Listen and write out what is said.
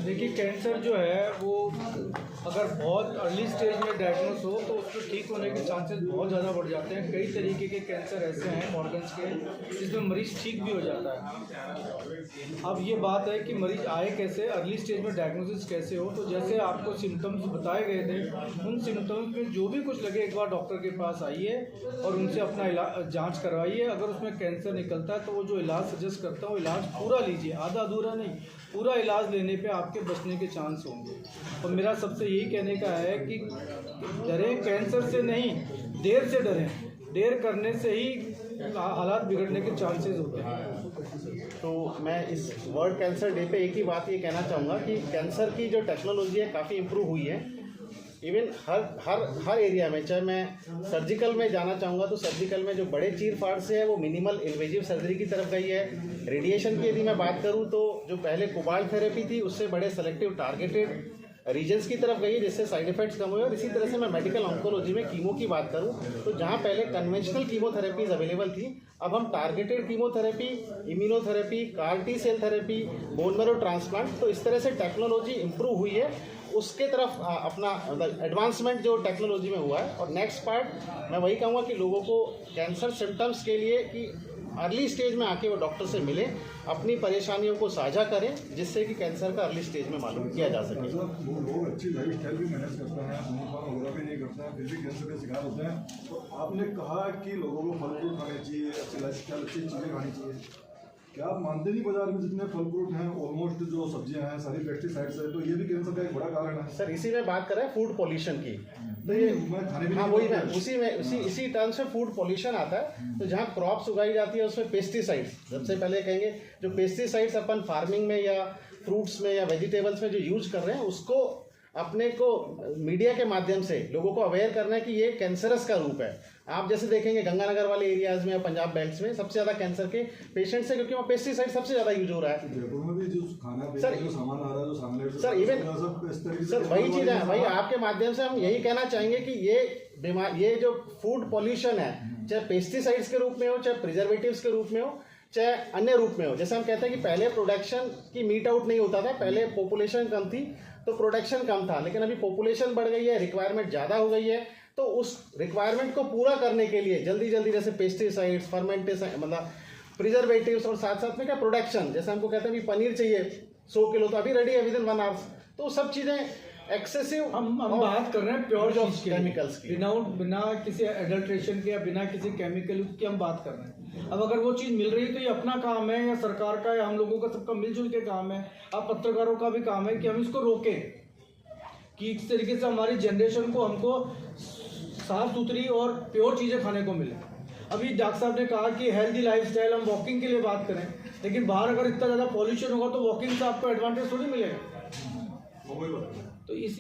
देखिए कैंसर जो है वो अगर बहुत अर्ली स्टेज में डायग्नोस हो तो उसको ठीक होने के चांसेस बहुत ज़्यादा बढ़ जाते हैं। कई तरीके के कैंसर ऐसे हैं ऑर्गन्स के जिसमें मरीज़ ठीक भी हो जाता है। अब ये बात है कि मरीज़ आए कैसे, अर्ली स्टेज में डायग्नोसिस कैसे हो। तो जैसे आपको सिम्टम्स बताए गए थे, उन सिम्टम्स में जो भी कुछ लगे एक बार डॉक्टर के पास आइए और उनसे अपना जाँच करवाइए। अगर उसमें कैंसर निकलता है तो वो जो इलाज सजेस्ट करता है वो इलाज पूरा लीजिए, आधा अधूरा नहीं। पूरा इलाज लेने पे आपके बचने के चांस होंगे। और मेरा सबसे यही कहने का है कि डरें कैंसर से नहीं, देर से डरें। देर करने से ही हालात बिगड़ने के चांसेस होते हैं। तो मैं इस वर्ल्ड कैंसर डे पे एक ही बात ये कहना चाहूँगा कि कैंसर की जो टेक्नोलॉजी है काफ़ी इम्प्रूव हुई है। इवन हर एरिया में, चाहे मैं सर्जिकल में जाना चाहूँगा तो सर्जिकल में जो बड़े चीर फाड़ से है वो मिनिमल इन्वेजिव सर्जरी की तरफ गई है। रेडिएशन की यदि मैं बात करूँ तो जो पहले कोबाल्ट थेरेपी थी उससे बड़े सेलेक्टिव टारगेटेड रीजन्स की तरफ गई है जिससे साइड इफेक्ट्स कम हुए। और इसी तरह से मैं मेडिकल ऑन्कोलॉजी में कीमो की बात करूं तो जहां पहले कन्वेंशनल कीमोथेरेपीज अवेलेबल थी, अब हम targeted chemotherapy, immunotherapy, CAR T cell therapy, bone marrow transplant, तो इस तरह से टेक्नोलॉजी इंप्रूव हुई है। उसके तरफ अपना एडवांसमेंट जो टेक्नोलॉजी में हुआ है। और नेक्स्ट पार्ट मैं वही कहूँगा कि लोगों को कैंसर सिम्टम्स के लिए कि अर्ली स्टेज में आके वो डॉक्टर से मिले, अपनी परेशानियों को साझा करें जिससे कि कैंसर का अर्ली स्टेज में मालूम किया जा सके। लोग अच्छी लाइफस्टाइल भी मैनेज करते हैं, धूम्रपान वगैरह भी नहीं करते हैं, फिर भी कैंसर का शिकार होते हैं। तो आपने कहा कि लोगों को फल फ्रूट खाने चाहिए, अच्छी लाइफस्टाइल, अच्छी चीज़ें खानी चाहिए। क्या आप मानते नहीं बाजार में जितने फल फ्रूट हैं, ऑलमोस्ट जो सब्जियां हैं सारी पेस्टिसाइड्स है, तो ये भी कैंसर का एक बड़ा कारण है। सर इसी में बात कर रहे हैं फूड पॉल्यूशन की, तो ये हाँ वही मैं इसी टर्म से फूड पॉल्यूशन आता है। तो जहाँ क्रॉप्स उगाई जाती है उसमें पेस्टिसाइड्स, सबसे पहले कहेंगे जो पेस्टिसाइड्स अपन फार्मिंग में या फ्रूट्स में या वेजिटेबल्स में जो यूज कर रहे हैं उसको अपने को मीडिया के माध्यम से लोगों को अवेयर करना है कि ये कैंसरस का रूप है। आप जैसे देखेंगे गंगानगर वाले एरियाज में या पंजाब बेल्ट्स में सबसे ज़्यादा कैंसर के पेशेंट्स हैं क्योंकि वहाँ पेस्टिसाइड सबसे ज़्यादा यूज हो रहा है। जयपुर में भी जो खाना पीना जो सामान आ रहा है, जो सामने सर इवन सर वही चीज़ है, वही आपके माध्यम से हम यही कहना चाहेंगे कि ये जो फूड पॉल्यूशन है, चाहे पेस्टिसाइड्स के रूप में हो, चाहे प्रिजर्वेटिव्स के रूप में हो, चाहे अन्य रूप में हो। जैसे हम कहते हैं कि पहले प्रोडक्शन की मीट आउट नहीं होता था, पहले पॉपुलेशन कम थी तो प्रोडक्शन कम था, लेकिन अभी पॉपुलेशन बढ़ गई है, रिक्वायरमेंट ज़्यादा हो गई है। तो उस रिक्वायरमेंट को पूरा करने के लिए जल्दी जैसे पेस्टिसाइड्स, फर्मेंटेशन, मतलब प्रिजर्वेटिव्स और साथ साथ में क्या प्रोडक्शन, जैसे हमको कहते हैं कि पनीर चाहिए 100 किलो तो अभी रेडी है विदिन 1 आवर। तो सब चीज़ें एक्सेसिव हम बात कर रहे हैं प्योर ऑफ केमिकल्स की, बिना किसी एडल्ट्रेशन के या बिना किसी केमिकल की हम बात कर रहे हैं। अब अगर वो चीज़ मिल रही है तो ये अपना काम है या सरकार का या हम लोगों का सबका मिलजुल के काम है। अब पत्रकारों का भी काम है कि हम इसको रोकें कि इस तरीके से हमारी जनरेशन को हमको साफ सुथरी और प्योर चीज़ें खाने को मिले। अभी डॉक्टर साहब ने कहा कि हेल्दी लाइफस्टाइल, हम वॉकिंग के लिए बात करें, लेकिन बाहर अगर इतना ज़्यादा पॉल्यूशन होगा तो वॉकिंग से आपको एडवांटेज थोड़ी मिलेगा। तो इसी